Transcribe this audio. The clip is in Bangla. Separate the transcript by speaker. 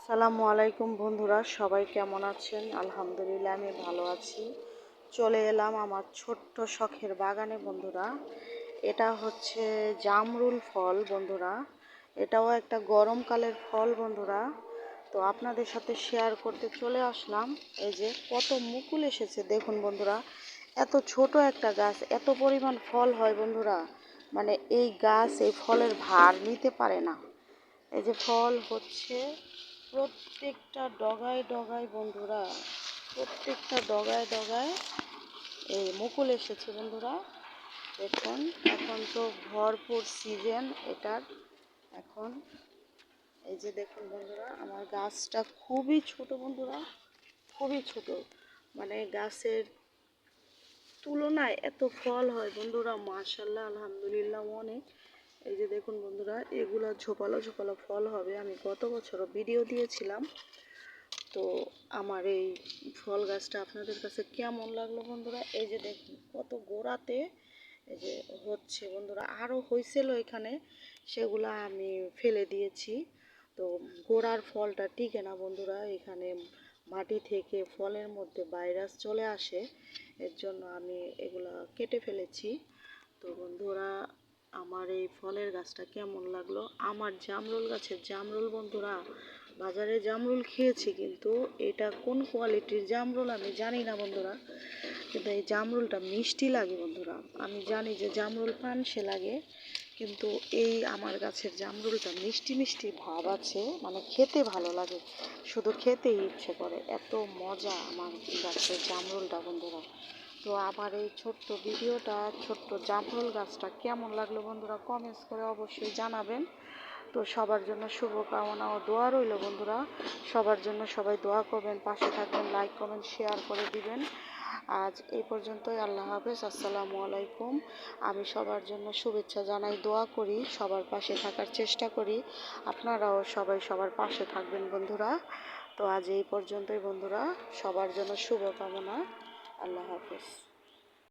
Speaker 1: আসসালামু আলাইকুম বন্ধুরা, সবাই কেমন আছেন? আলহামদুলিল্লাহ আমি ভালো আছি। চলে এলাম আমার ছোট্ট শখের বাগানে বন্ধুরা। এটা হচ্ছে জামরুল ফল বন্ধুরা। এটাও একটা গরমকালের ফল বন্ধুরা। তো আপনাদের সাথে শেয়ার করতে চলে আসলাম। এই যে কত মুকুল এসেছে দেখুন বন্ধুরা। এত ছোট একটা গাছ, এত পরিমাণ ফল হয় বন্ধুরা। মানে এই গাছ এই ফলের ভার নিতে পারে না। এই যে ফল হচ্ছে প্রত্যেকটা ডগায় ডগায় বন্ধুরা, প্রত্যেকটা ডগায় ডগায় এই মুকুল এসেছে বন্ধুরা। দেখুন এখন তো ভরপুর সিজন এটার। এখন এই যে দেখুন বন্ধুরা, আমার গাছটা খুবই ছোট বন্ধুরা, খুবই ছোট। মানে গাছের তুলনায় এত ফল হয় বন্ধুরা, মাশাআল্লাহ আলহামদুলিল্লাহ অনেক। এই যে দেখুন বন্ধুরা, এগুলো ঝোপালো ঝোপালো ফল হবে। আমি গত বছরও ভিডিও দিয়েছিলাম। তো আমার এই ফল গাছটা আপনাদের কাছে কেমন লাগলো বন্ধুরা? এই যে দেখুন কত গোড়াতে এই যে হচ্ছে বন্ধুরা, আরও হয়েছিল এখানে, সেগুলো আমি ফেলে দিয়েছি। তো গোড়ার ফলটা টিকে না বন্ধুরা, এখানে মাটি থেকে ফলের মধ্যে ভাইরাস চলে আসে, এর জন্য আমি এগুলা কেটে ফেলেছি। তো বন্ধুরা, আমার এই ফলের গাছটা কেমন লাগলো? আমার জামরুল গাছের জামরুল বন্ধুরা, বাজারে জামরুল খেয়েছি, কিন্তু এটা কোন কোয়ালিটির জামরুল আমি জানি না বন্ধুরা। কিন্তু এই জামরুলটা মিষ্টি লাগে বন্ধুরা। আমি জানি যে জামরুল পানসে লাগে, কিন্তু এই আমার গাছের জামরুলটা মিষ্টি মিষ্টি ভাব আছে, মানে খেতে ভালো লাগে, শুধু খেতেই ইচ্ছে করে, এত মজা আমার গাছের জামরুলটা বন্ধুরা। তো আমার এই ছোট্ট ভিডিওটা, ছোট্ট জামরুল গাছটা কেমন লাগলো বন্ধুরা, কমেন্টস করে অবশ্যই জানাবেন। তো সবার জন্য শুভকামনা ও দোয়া রইল বন্ধুরা। সবার জন্য সবাই দোয়া করবেন, পাশে থাকবেন, লাইক কমেন্ট শেয়ার করে দিবেন। আজ এই পর্যন্তই। আল্লাহ হাফেজ, আসসালামু আলাইকুম। আমি সবার জন্য শুভেচ্ছা জানাই, দোয়া করি, সবার পাশে থাকার চেষ্টা করি। আপনারাও সবাই সবার পাশে থাকবেন বন্ধুরা। তো আজ এই পর্যন্তই বন্ধুরা, সবার জন্য শুভকামনা। আল্লাহ হাফেজ।